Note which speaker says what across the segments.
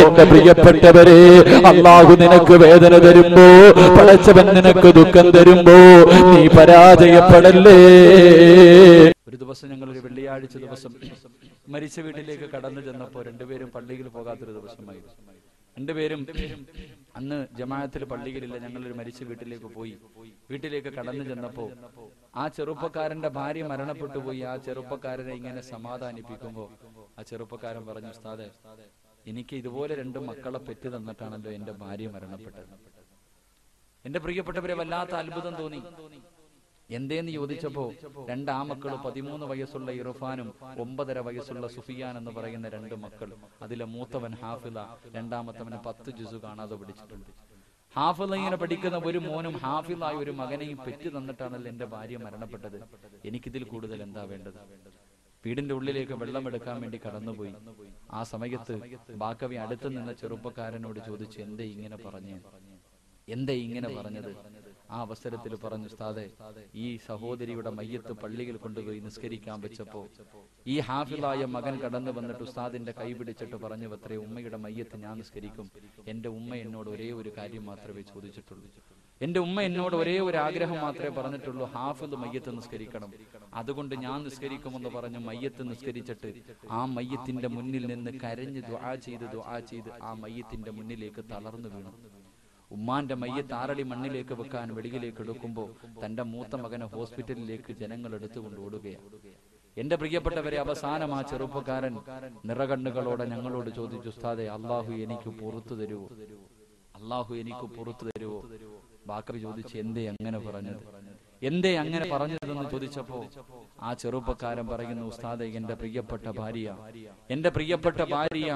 Speaker 1: എന്റെ പ്രിയപ്പെട്ടവരെ, അല്ലാഹു നിനക്ക് വേദന തരുമ്പോ, പടച്ചവൻ നിനക്ക് ദുഃഖം തരുമ്പോ നീ പരാജയപ്പെടല്ലേ. ഒരു ദിവസം ഞങ്ങൾ ഒരു വെള്ളിയാഴ്ച ദിവസം മരിച്ച വീട്ടിലേക്ക് കടന്നു ചെന്നപ്പോ രണ്ടുപേരും പള്ളിയിൽ പോകാത്തൊരു ദിവസമായിരുന്നു. രണ്ടുപേരും അന്ന് ജമാഅത്തിൽ പള്ളിയിലില്ല. ഞങ്ങളൊരു മരിച്ച വീട്ടിലേക്ക് പോയി. വീട്ടിലേക്ക് കടന്നു ചെന്നപ്പോ ആ ചെറുപ്പക്കാരന്റെ ഭാര്യ മരണപ്പെട്ടു പോയി. ആ ചെറുപ്പക്കാരനെ ഇങ്ങനെ സമാധാനിപ്പിക്കുമ്പോ ആ ചെറുപ്പക്കാരൻ പറഞ്ഞു, ഉസ്താദേ, എനിക്ക് ഇതുപോലെ 2 മക്കളെ പെറ്റു തന്നിട്ടാണല്ലോ എന്റെ ഭാര്യ മരണപ്പെട്ടത്. എന്റെ പ്രിയപ്പെട്ടവരെ, വല്ലാത്ത അത്ഭുതം തോന്നി. എന്തേന്ന് ചോദിച്ചപ്പോ 2 ആമക്കൾ, 13 വയസ്സുള്ള ഇർഫാനും 9.5 വയസ്സുള്ള സുഫിയാൻ എന്ന് പറയുന്ന 2 മക്കൾ. അതിലെ മൂത്തവൻ ഹാഫിള, രണ്ടാമത്തവന് 10 ജുസു കാണാതെ പഠിച്ചിട്ടുണ്ട്. ഹാഫിള ഇങ്ങനെ പഠിക്കുന്ന ഒരു മോനും ഹാഫിളായ ഒരു മകനെയും പെറ്റു തന്നിട്ടാണല്ലോ എന്റെ ഭാര്യ മരണപ്പെട്ടത്. എനിക്കിതിൽ കൂടുതൽ എന്താ വേണ്ടത്? വീടിന്റെ ഉള്ളിലേക്ക് വെള്ളം എടുക്കാൻ വേണ്ടി കടന്നുപോയി. ആ സമയത്ത് ബാക്കവി അടുത്ത് നിന്ന ചെറുപ്പക്കാരനോട് ചോദിച്ചു, എന്തേ ഇങ്ങനെ പറഞ്ഞത്? ആ അവസരത്തിൽ പറഞ്ഞു, ഉസ്താദേ, ഈ സഹോദരിയുടെ മയ്യത്ത് പള്ളിയിൽ കൊണ്ടുപോയി നിസ്കരിക്കാൻ വെച്ചപ്പോ ഈ ഹാഫിളായ മകൻ കടന്നു വന്നിട്ട് ഉസ്താദിന്റെ കൈ പിടിച്ചിട്ട് പറഞ്ഞു, അത്രേ, ഉമ്മയുടെ മയ്യത്ത് ഞാൻ നിസ്കരിക്കും. എന്റെ ഉമ്മ എന്നോട് ഒരേ ഒരു കാര്യം മാത്രമേ ചോദിച്ചിട്ടുള്ളൂ. എന്റെ ഉമ്മ എന്നോട് ഒരേ ഒരു ആഗ്രഹം മാത്രമേ പറഞ്ഞിട്ടുള്ളൂ, ഹാഫിള് മയ്യത്ത് നിസ്കരിക്കണം. അതുകൊണ്ട് ഞാൻ നിസ്കരിക്കുമെന്ന് പറഞ്ഞു മയ്യത്ത് നിസ്കരിച്ചിട്ട് ആ മയ്യത്തിന്റെ മുന്നിൽ നിന്ന് കരഞ്ഞ് ദുആ ചെയ്ത് ആ മയ്യത്തിന്റെ മുന്നിലേക്ക് തളർന്നു വീണു. ഉമ്മാന്റെ മയ്യത്ത് ആറടി മണ്ണിലേക്ക് വെക്കാൻ വെളിയിലേക്ക് എടുക്കുമ്പോ തന്റെ മൂത്ത മകനെ ഹോസ്പിറ്റലിലേക്ക് ജനങ്ങൾ എടുത്തുകൊണ്ട് ഓടുകയാണ്. എന്റെ പ്രിയപ്പെട്ടവരെ, അവസാനം ആ ചെറുപ്പക്കാരൻ നിറകണ്ണുകളോടെ ഞങ്ങളോട് ചോദിച്ചു, ഉസ്താദേ, അല്ലാഹു എനിക്ക് പുറത്തു തരുവോ? ബാക്കവി ചോദിച്ചു, എന്തേ അങ്ങനെ പറഞ്ഞതെന്ന് ചോദിച്ചപ്പോ ആ ചെറുപ്പക്കാരൻ പറയുന്നു, ഉസ്താദേ, എന്റെ പ്രിയപ്പെട്ട ഭാര്യ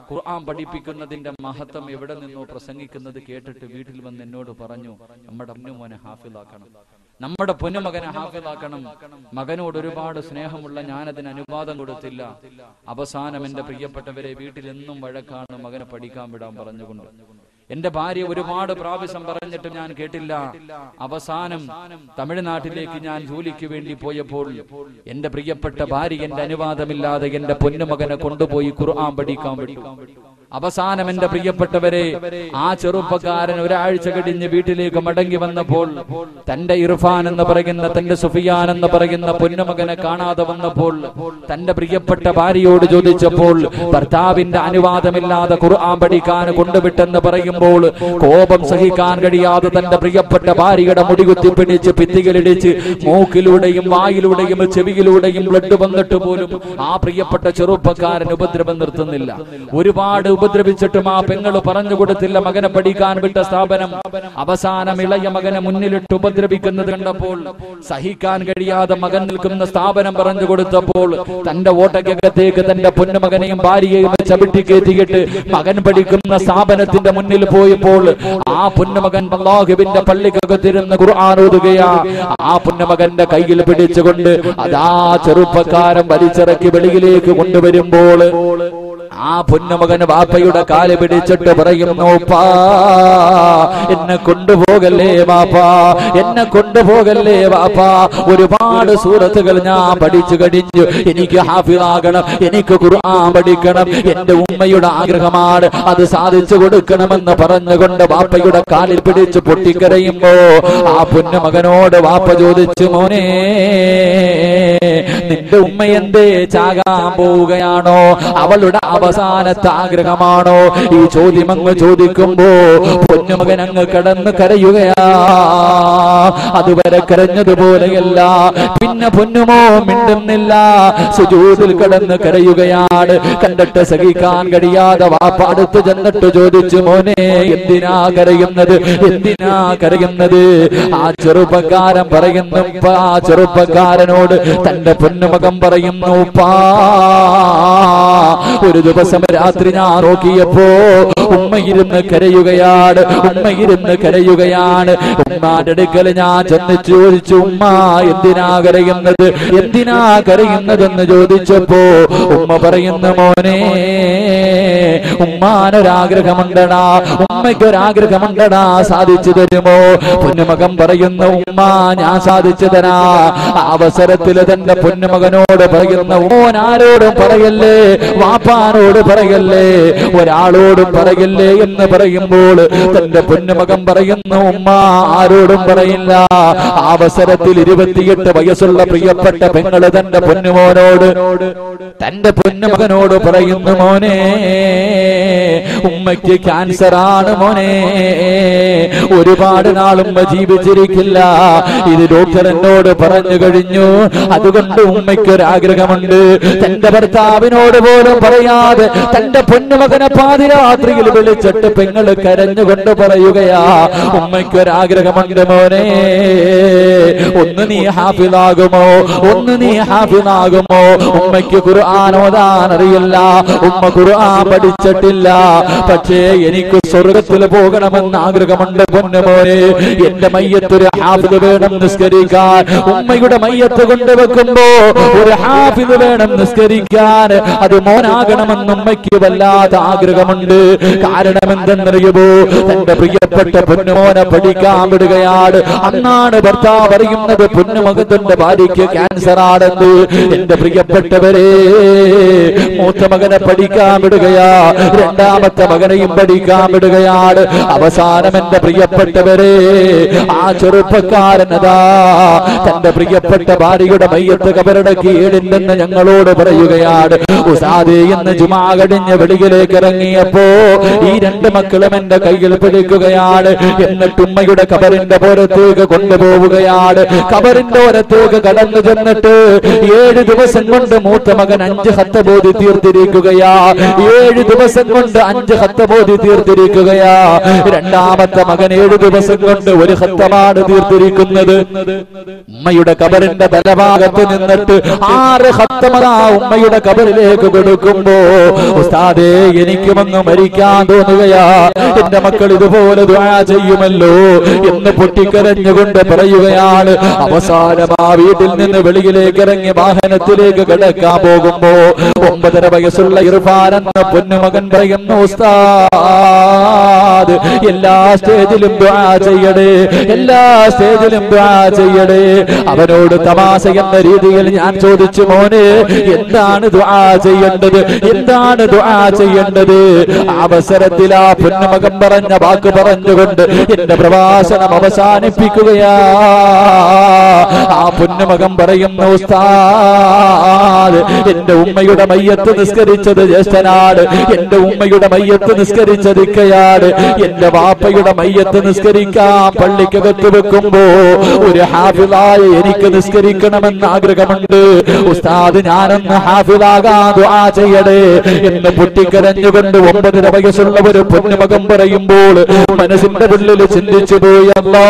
Speaker 1: ഖുർആൻ പഠിപ്പിക്കുന്നതിന്റെ മഹത്വം എവിടെ നിന്നോ പ്രസംഗിക്കുന്നത് കേട്ടിട്ട് വീട്ടിൽ വന്ന് എന്നോട് പറഞ്ഞു, നമ്മുടെ പൊന്നുമോനെ ഹാഫിളാക്കണം, നമ്മുടെ പൊന്നുമകനെ ഹാഫിളാക്കണം. മകനോട് ഒരുപാട് സ്നേഹമുള്ള ഞാനതിന് അനുവാദം കൊടുത്തില്ല. അവസാനം എന്റെ പ്രിയപ്പെട്ടവരെ, വീട്ടിൽ എന്നും വഴക്കാണ് മകനെ പഠിക്കാൻ വിടാൻ പറഞ്ഞുകൊണ്ട്. എന്റെ ഭാര്യ ഒരുപാട് പ്രാവശ്യം പറഞ്ഞിട്ടും ഞാൻ കേട്ടില്ല. അവസാനം തമിഴ്നാട്ടിലേക്ക് ഞാൻ ജോലിക്ക് വേണ്ടി പോയപ്പോൾ എന്റെ പ്രിയപ്പെട്ട ഭാര്യ എന്റെ അനുവാദമില്ലാതെ എന്റെ പൊന്നുമകനെ കൊണ്ടുപോയി ഖുർആൻ പഠിക്കാൻ വിട്ടു. അവസാനം എന്റെ പ്രിയപ്പെട്ടവരെ, ആ ചെറുപ്പക്കാരൻ ഒരാഴ്ച കഴിഞ്ഞ് വീട്ടിലേക്ക് മടങ്ങി വന്നപ്പോൾ തന്റെ ഇർഫാൻ എന്ന് പറയുന്ന, തന്റെ സുഫിയാൻ എന്ന് പറയുന്ന പൊന്നുമകനെ കാണാതെ വന്നപ്പോൾ തന്റെ പ്രിയപ്പെട്ട ഭാര്യയോട് ചോദിച്ചപ്പോൾ ഭർത്താവിന്റെ അനുവാദമില്ലാതെ ഖുർആൻ പഠിക്കാൻ കൊണ്ടുവിട്ടെന്ന് പറയുമ്പോൾ കോപം സഹിക്കാൻ കഴിയാതെ തന്റെ പ്രിയപ്പെട്ട ഭാര്യയുടെ മുടികുത്തി പിടിച്ച് ഭിത്തികളിടിച്ച് മൂക്കിലൂടെയും വായിലൂടെയും ചെവിയിലൂടെയും ബ്ലഡ് വന്നിട്ട് പോലും ആ പ്രിയപ്പെട്ട ചെറുപ്പക്കാരൻ ഉപദ്രവം നിർത്തുന്നില്ല. ഒരുപാട് ഉപദ്രവിച്ചിട്ടും ആ പെങ്ങൾ പറഞ്ഞു കൊടുത്തില്ല മകനെ പഠിക്കാൻ വിട്ട സ്ഥാപനം. അവസാനം ഇളയ മകനെ മുന്നിലിട്ട് ഉപദ്രവിക്കുന്നത് കണ്ടപ്പോൾ സഹിക്കാൻ കഴിയാതെ മകൻ നിൽക്കുന്ന സ്ഥാപനം പറഞ്ഞു കൊടുത്തപ്പോൾ തന്റെ ഓട്ടക്കകത്തേക്ക് തന്റെ പൊന്നുമകനെയും ഭാര്യയെയും ചവിട്ടി കയറ്റിയിട്ട് മകൻ പഠിക്കുന്ന സ്ഥാപനത്തിന്റെ മുന്നിൽ പോയപ്പോൾ ആ പൊന്നുമകൻ അല്ലാഹുവിന്റെ പള്ളിക്കകത്തിരുന്ന് ഖുർആൻ ഓതുകയാ. ആ പൊന്നുമകന്റെ കയ്യിൽ പിടിച്ചുകൊണ്ട് അതാ ചെറുപ്പക്കാരൻ വലിച്ചിറക്കി വെളിയിലേക്ക് കൊണ്ടുവരുമ്പോൾ ആ പൊന്നുമകൻ വാപ്പയുടെ കാല് പിടിച്ചിട്ട് പറയുന്നു, ഉപ്പാ, എന്നെ കൊണ്ടുപോകല്ലേ വാപ്പാ, ഒരുപാട് സൂറത്തുകൾ ഞാൻ പഠിച്ചു കഴിഞ്ഞു, എനിക്ക് ഹാഫിളാകണം, എനിക്ക് ഖുർആൻ പഠിക്കണം, എന്റെ ഉമ്മയുടെ ആഗ്രഹമാണ്, അത് സാധിച്ചു കൊടുക്കണമെന്ന് പറഞ്ഞുകൊണ്ട് വാപ്പയുടെ കാലിൽ പിടിച്ച് പൊട്ടിക്കരയുമ്പോ ആ പൊന്നുമകനോട് വാപ്പ ചോദിച്ചു, മോനെ, നിന്റെ ഉമ്മ എന്തേ ചാകാൻ പോവുകയാണോ? അവളുടെ അവസാനത്തെ ആഗ്രഹമാണോ? ഈ ചോദ്യം അങ്ങ് ചോദിക്കുമ്പോ പൊന്നുമകൻ അങ്ങ് കിടന്ന് കരയുകയാ. അതുവരെ കരഞ്ഞതുപോലെയല്ല. പിന്നെ പൊന്നുമോ മിണ്ടുന്നില്ല, സുജൂദിൽ കിടന്ന് കരയുകയാണ്. കണ്ടിട്ട് സഹിക്കാൻ കഴിയാതെ വാപ്പ അടുത്ത് ചെന്നിട്ട് ചോദിച്ചു, മോനെ, എന്തിനാ കരയുന്നത്? ആ ചെറുപ്പക്കാരൻ പറയുന്നു, ആ ചെറുപ്പക്കാരനോട് തന്റെ പൊന്നുമകൻ പറയുന്നു, ഉപ്പാ, ഒരു ദിവസം രാത്രി ഞാൻ നോക്കിയപ്പോ ഉമ്മയിരുന്ന് കരയുകയാണ്. ഉമ്മാന്റെ അടുക്കൽ ഞാൻ ചെന്ന് ചോദിച്ചു, ഉമ്മ, എന്തിനാ കരയുന്നതെന്ന് ചോദിച്ചപ്പോ ഉമ്മ പറയുന്നു, മോനെ, ഉമ്മാനൊരാഗ്രഹമുണ്ടടാ, ഉമ്മയ്ക്കൊരാഗ്രഹമുണ്ടടാ, സാധിച്ചു തരുമോ? പൊന്നുമകൻ പറയുന്നു, ഉമ്മ, ഞാൻ സാധിച്ചു തരാ. അവസരത്തിൽ തന്റെ പൊന്നുമകനോട് പറയുന്ന, ഓൻ ആരോടും പറയല്ലേ, വാപ്പാനോട് പറയല്ലേ, ഒരാളോടും പറയല്ലേ എന്ന് പറയുമ്പോൾ തന്റെ പൊന്നുമകൻ പറയുന്നു, ഉമ്മ ആരോടും പറയില്ല. അവസരത്തിൽ 28 വയസ്സുള്ള പ്രിയപ്പെട്ട പെങ്ങള് തന്റെ പൊന്നുമോനോട്, തന്റെ പൊന്നുമകനോട് പറയുന്നു, മോനെ ഉമ്മയ്ക്ക് ക്യാൻസർ ആണ് മോനെ, ഒരുപാട് നാളും ജീവിച്ചിരിക്കില്ല, ഇത് ഡോക്ടർ എന്നോട് പറഞ്ഞു കഴിഞ്ഞു. അതുകൊണ്ട് ഉമ്മയ്ക്കൊരാഗ്രഹമുണ്ട്. തന്റെ ഭർത്താവിനോട് പോലും പറയാതെ തന്റെ പൊന്നുമകനെ പാതിരാത്രിയിൽ വിളിച്ചിട്ട് പെങ്ങള് കരഞ്ഞുകൊണ്ട് പറയുകയാ, ഉമ്മയ്ക്കൊരാഗ്രഹമുണ്ട് മോനെ, ഒന്ന് നീ ഹാഫിളാകുമോ, ഒന്ന് നീ ഹാഫിളാകുമോ? ഉമ്മയ്ക്ക് ഖുർആൻ ഓതാൻ അറിയില്ല, ഉമ്മ ഖുർആൻ പഠിച്ചിട്ടില്ല, പക്ഷേ എനിക്ക് സ്വർഗത്തിൽ പോകണമെന്ന് ആഗ്രഹമുണ്ട് പൊന്നുമോനെ. എന്റെ മയ്യത്തൊരു ഹാഫിദ് വേണം നിസ്കരിക്കാൻ. ഉമ്മയുടെ മയ്യത്ത് കൊണ്ടുവെക്കുമ്പോ ഒരു ഹാഫിദ് വേണം നിസ്കരിക്കാൻ. അത് മോനാകണമെന്ന് ഉമ്മയ്ക്ക് വല്ലാത്ത ആഗ്രഹമുണ്ട്. കാരണം എന്തെന്നറിയുമോ? തന്റെ പ്രിയപ്പെട്ട പൊന്നുമോനെ പഠിക്കാൻ വിടുകയാണ്. അന്നാണ് ഭർത്താവ് പറയുന്നത്, പൊന്നുമകത്തിന്റെ ഭാര്യയ്ക്ക് ക്യാൻസർ ആണെന്ന്. എന്റെ പ്രിയപ്പെട്ടവരെ, മൂത്ത മകനെ പഠിക്കാൻ വിടുകയാ, രണ്ടാമത്തെ മകനെയും പഠിക്കാൻ വിടുകയാണ്. അവസാനം എന്റെ പ്രിയപ്പെട്ടവരെ, ആ ചെറുപ്പക്കാരനതാ തന്റെ പ്രിയപ്പെട്ട ഭാര്യയുടെ മയ്യത്ത് കബറടക്കി ഏടില്ലെന്ന് ഞങ്ങളോട് പറയുകയാണ്. ഉസ്താദേ എന്ന് ജുമാ കഴിഞ്ഞ് വെളിയിലേക്ക് ഇറങ്ങിയപ്പോ ഈ 2 മക്കളും എന്റെ കയ്യിൽ പിടിക്കുകയാണ്. എന്നിട്ട് ഉമ്മയുടെ കബറിന്റെ പുറത്തേക്ക് കൊണ്ടുപോവുകയാണ്. കബറിന്റെ പുറത്തേക്ക് കടന്നു ചെന്നിട്ട് 7 ദിവസം കൊണ്ട് മൂത്ത മകൻ 5 ഖത്ത് ബോധി തീർത്തിരിക്കുകയാ. 7 ദിവസം കൊണ്ട് 5 ഖത്ത് ബോധി തീർത്തിരിക്കുകയാ. രണ്ടാമത്തെ മകൻ 7 ദിവസം കൊണ്ട് 1 ഖത്തമാണ് തീർത്തിരിക്കുന്നത്. ഉമ്മയുടെ കബറിന്റെ തലഭാഗത്ത് നിന്നിട്ട് 6 ഖത്തമതാ ഉമ്മയുടെ കബറിലേക്ക് കൊടുക്കുമ്പോ, ഉസ്താദേ എനിക്കുമങ്ങ് മരിക്കാൻ തോന്നുകയാ, എന്റെ മക്കൾ ഇതുപോലെ ദുആ ചെയ്യുമല്ലോ എന്ന് പൊട്ടിക്കരഞ്ഞുകൊണ്ട് പറയുകയാണ്. അവസാനം ആ വീട്ടിൽ നിന്ന് വെളിയിലേക്ക് ഇറങ്ങി വാഹനത്തിലേക്ക് കിടക്കാൻ പോകുമ്പോ 9.5 വയസ്സുള്ള ഇർഫാൻ എന്ന പൊന്നുമകൻ പറയുന്നു, ഉസ്താദ് എല്ലാ സ്റ്റേജിലും ദുആ ചെയ്യണേ, എല്ലാ സ്റ്റേജിലും ദുആ ചെയ്യണേ. അവനോട് തമാശ എന്ന രീതിയിൽ ഞാൻ ചോദിച്ചു, മോനെ എന്താണ് ദുആ ചെയ്യേണ്ടത്, എന്താണ് ദുആ ചെയ്യേണ്ടത്? അവസരത്തിൽ ആ പൊന്നുമകൻ പറഞ്ഞ വാക്ക് പറഞ്ഞുകൊണ്ട് എന്റെ പ്രഭാഷണം അവസാനിപ്പിക്കുകയാ. ആ പൊന്നുമകൻ പറയുന്നു, ഉസ്താദ് എന്റെ ഉമ്മയുടെ മയ്യത്ത് നിസ്കരിച്ചത് ജ്യേഷ്ഠനാണ്, എന്റെ ഉമ്മയുടെ മയ്യത്ത് നിസ്കരിച്ചത് ഇക്കയാണ്, എന്റെ വാപ്പയുടെ മയ്യത്ത് നിസ്കരിക്കാൻ പള്ളിക്കകത്ത് വെക്കുമ്പോ ഒരു ഹാഫിളായി എനിക്ക് നിസ്കരിക്കണമെന്ന് ആഗ്രഹമുണ്ട്. ഉസ്താദ് ഞാനൊന്ന് ഹാഫിളാകാൻ ദുആ ചെയ്യണേ എന്ന് പൊട്ടിക്കരഞ്ഞുകൊണ്ട് 9.5 വയസ്സുള്ള ഒരു പൊന്നുമകൻ പറയുമ്പോൾ മനസ്സിന്റെ ഉള്ളിൽ ചിന്തിച്ചു പോയി, അല്ലാ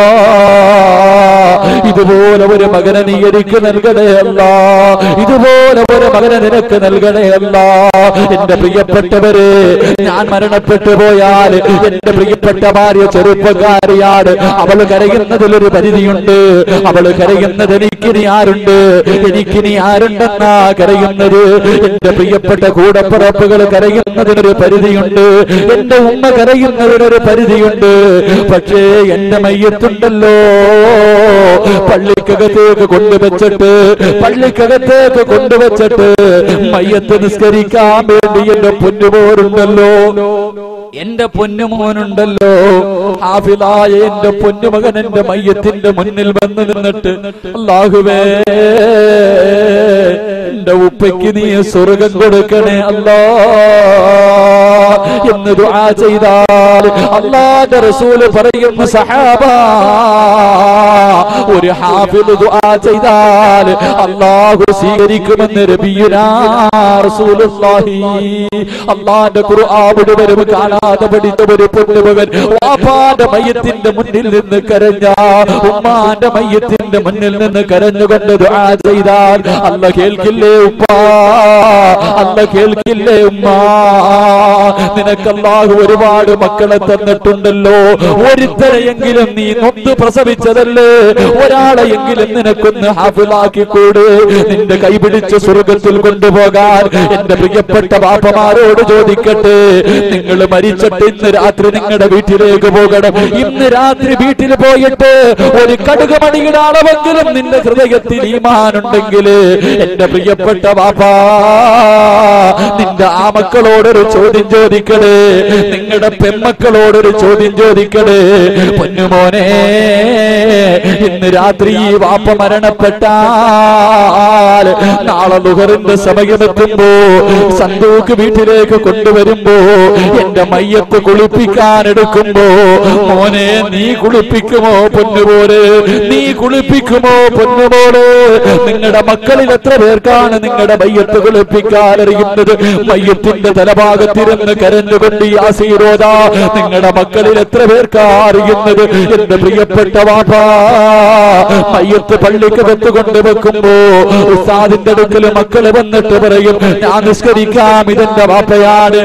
Speaker 1: ഇതുപോലെ ഒരു മകനെ നീ എനിക്ക് നൽകണേ അല്ലാ, ഇതുപോലെ ഒരു മകനെ നിനക്ക് നൽകണേ അല്ലാ. എന്റെ പ്രിയപ്പെട്ടവരെ, ഞാൻ മരണപ്പെട്ടു പോയാൽ എന്റെ പ്രിയപ്പെട്ട ഭാര്യ ചെറുപ്പക്കാരിയാണ്, അവൾ കരയുന്നതിലൊരു പരിധിയുണ്ട്. അവൾ കരയുന്നത് എനിക്കിനി ആരുണ്ട്, എനിക്കിനി ആരുണ്ടെന്നാ കരയുന്നത്. എന്റെ പ്രിയപ്പെട്ട കൂടപ്പിറപ്പുകൾ കരയുന്നതിനൊരു പരിധിയുണ്ട്, എന്റെ ഉമ്മ കരയുന്നതിനൊരു പരിധിയുണ്ട്. പക്ഷേ എന്റെ മയ്യത്തുണ്ടല്ലോ, പള്ളിക്കകത്തേക്ക് കൊണ്ടുവച്ചിട്ട്, പള്ളിക്കകത്തേക്ക് കൊണ്ടുവച്ചിട്ട് മയ്യത്ത് നിസ്കരിക്കാൻ വേണ്ടി എന്റെ പൊന്നുമോനുണ്ടല്ലോ, എന്റെ പൊന്നുമോനുണ്ടല്ലോ, ഹാഫിളായ എന്റെ പൊന്നുമകൻ എന്റെ മയ്യത്തിന്റെ മുന്നിൽ വന്ന് നിന്നിട്ട്, അല്ലാഹുവേ എന്റെ ഉപ്പയ്ക്ക് നീ സ്വർഗം കൊടുക്കണേ അല്ലാ എന്ന് ദുആ ചെയ്താൽ അല്ലാഹുവിന്റെ റസൂൽ പറയുന്നു, സഹാബ ഒരു ഹാഫിള് ദുആ ചെയ്താൽ അല്ലാഹു സ്വീകരിക്കുമെന്ന് നബിയുനാ റസൂലുള്ളാഹി. അല്ലാഹുവിന്റെ ഖുർആൻ മുഴുവനും കാണാതെ പഠിച്ച ഒരു പൊന്നുമകൻ വാപ്പാന്റെ മയ്യത്തിന്റെ മുന്നിൽ നിന്ന് കരഞ്ഞ, ഉമ്മാന്റെ മയ്യത്തിന്റെ മുന്നിൽ നിന്ന് കരഞ്ഞുകൊണ്ട് ദുആ ചെയ്താൽ അല്ലാഹു കേൾക്കില്ലേ ഉപ്പ, അല്ലാഹു കേൾക്കില്ലേ ഉമ്മ?
Speaker 2: നിനക്ക് അല്ലാഹു ഒരുപാട് മക്കളെ തന്നിട്ടുണ്ടല്ലോ, ഒരുത്തരെയെങ്കിലും നീ നൊന്ത് പ്രസവിച്ചതല്ലേ, ഒരാളെയെങ്കിലും നിനക്കൊന്ന് ഹാഫിളാക്കിക്കൂടെ, നിന്റെ കൈപിടിച്ച് സ്വർഗത്തിൽ കൊണ്ടുപോകാൻ എന്റെ പ്രിയപ്പെട്ട ബാപ്പമാരോട് ചോദിക്കട്ടെ. നിങ്ങൾ മരിച്ചിട്ട് ഇന്ന് രാത്രി നിങ്ങളുടെ വീട്ടിലേക്ക് പോകണം. ഇന്ന് രാത്രി വീട്ടിൽ പോയിട്ട് ഒരു കടുകുമണിയുടെ അളവെങ്കിലും നിന്റെ ഹൃദയത്തിൽ ഈമാനുണ്ടെങ്കിൽ എന്റെ പ്രിയപ്പെട്ട ബാപ്പാ, നിന്റെ ആ മക്കളോടൊരു ചോദ്യം ചോദിക്കണേ, നിങ്ങളുടെ പെമ്മക്കളോടൊരു ചോദ്യം ചോദിക്കണേ. പൊന്നുമോനെ, ഇന്ന് രാത്രി ഈ വാപ്പ മരണപ്പെട്ടാൽ നാളെ ദുഹറിന്റെ സമയമെത്തുമ്പോ സന്തൂക്ക് വീട്ടിലേക്ക് കൊണ്ടുവരുമ്പോ എന്റെ മയ്യത്ത് കുളിപ്പിക്കാൻ എടുക്കുമ്പോ, മോനെ നീ കുളിപ്പിക്കുമോ പൊന്നുപോലെ, നീ കുളിപ്പിക്കുമോ പൊന്നുപോലെ? നിങ്ങളുടെ മക്കളിൽ എത്ര പേർക്കാണ് നിങ്ങളുടെ മയ്യത്ത് കുളിപ്പിക്കാൻ അറിയുന്നത്? മയ്യത്തിന്റെ തലഭാഗത്തിരുന്ന് കരഞ്ഞുകൊണ്ട് യാസീറോദ നിങ്ങളുടെ മക്കളിൽ എത്ര പേർക്കാ അറിയുന്നത്? എന്റെ പ്രിയപ്പെട്ട വാപ്പാ, മയ്യത്ത് പള്ളിക്ക് വെത്തുകൊണ്ട് വെക്കുമ്പോ ഉസ്താദിന്റെ അടുക്കൽ മക്കള് വന്നിട്ട് പറയും, ഞാൻ നിസ്കരിക്കാം, ഇതെന്റെ വാപ്പയാണ്,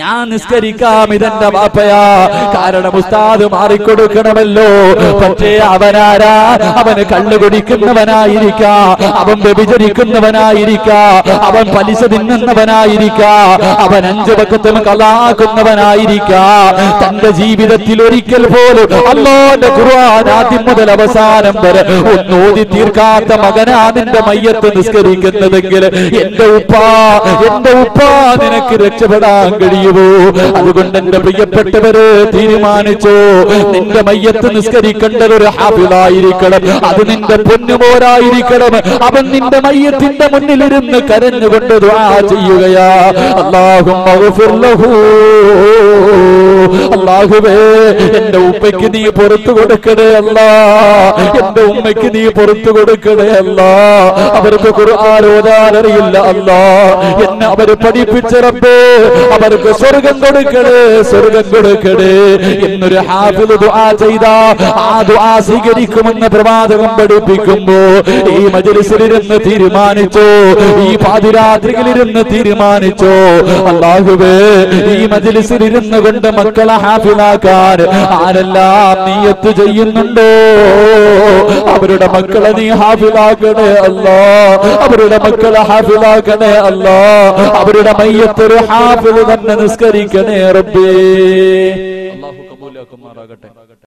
Speaker 2: ഞാൻ നിസ്കരിക്കാം, ഇതെന്റെ വാപ്പയാ. കാരണം ഉസ്താദ് മാറിക്കൊടുക്കണമല്ലോ. പക്ഷേ അവനാരാ? അവന് കള്ളു കുടിക്കുന്നവനായിരിക്കാം, അവൻ വ്യഭിചരിക്കുന്നവനായിരിക്കാം, അവൻ പലിശ തിന്നുന്നവനായിരിക്കാം, അവൻ 5 വഖത്തും കളാക്കുന്നവനായിരിക്കാം. തന്റെ ജീവിതത്തിൽ ഒരിക്കൽ പോലും അല്ലാഹുവിന്റെ ഖുർആൻ ആദ്യം മുതൽ അവസാനം വരെ ഒന്നോതി തീർക്കാത്ത മകനാ നിന്റെ മയ്യത്ത് നിസ്കരിക്കുന്നതെങ്കിൽ എന്റെ ഉപ്പാ നിനക്ക് രക്ഷപ്പെടാൻ കഴിയുമോ? അതുകൊണ്ട് എന്റെ പ്രിയപ്പെട്ടവര് തീരുമാനിച്ചോ, നിന്റെ മയ്യത്ത് നിസ്കരിക്കേണ്ടത് ഒരു ഹാഫിളായിരിക്കണം, അത് നിന്റെ പൊന്നുമോരായിരിക്കണം. അവൻ നിന്റെ മയ്യത്തിന്റെ മുന്നിലിരുന്ന് കരഞ്ഞുകൊണ്ട് ദുആ ചെയ്യുകയാ, അല്ലാഹുമ്മ ഗഫിർ ലഹു, അല്ലാഹുവേ എന്റെ ഉപ്പയ്ക്ക് നീ പുറത്തു കൊടുക്കണേ അല്ലാ, എന്റെ ഉമ്മയ്ക്ക് നീ പുറത്തു കൊടുക്കണേ അല്ലാ. അവർക്ക് ഖുർആൻ ഓതാൻ അറിയില്ല അല്ലാ, എന്നെ അവര് പഠിപ്പിച്ച റബ്ബേ, അവർക്ക് സ്വർഗം കൊടുക്കണേ, സ്വർഗം കൊടുക്കണേ എന്നൊരു ഹാഫിള് ദുആ ചെയ്ത ആ ദുആ സ്വീകരിക്കുമെന്ന് പ്രവാചകൻ പഠിപ്പിക്കുമ്പോ ഈ മജ്‌ലിസിലിരുന്ന് തീരുമാനിച്ചോ, ഈ പാതിരാത്രിയിലിരുന്ന് തീരുമാനിച്ചോ, അല്ലാഹുവേ ഈ മജ്‌ലിസിലിരുന്ന് കൊണ്ട് മക്കളെ ഹാഫിളാക്കാൻ ആരെല്ലാം നിയ്യത്ത് ചെയ്യുന്നുണ്ടോ അവരുടെ മക്കളെ നീ ഹാഫിളാക്കണേ അല്ലാ, അവരുടെ മക്കളെ ഹാഫിളാക്കണേ അല്ലാ, അവരുടെ മയ്യത്തൊരു ഹാഫിള് തന്നെ നിസ്കരിക്കണേ റബ്ബേ. അല്ലാഹു കബൂലാക്കുമാറാകട്ടെ.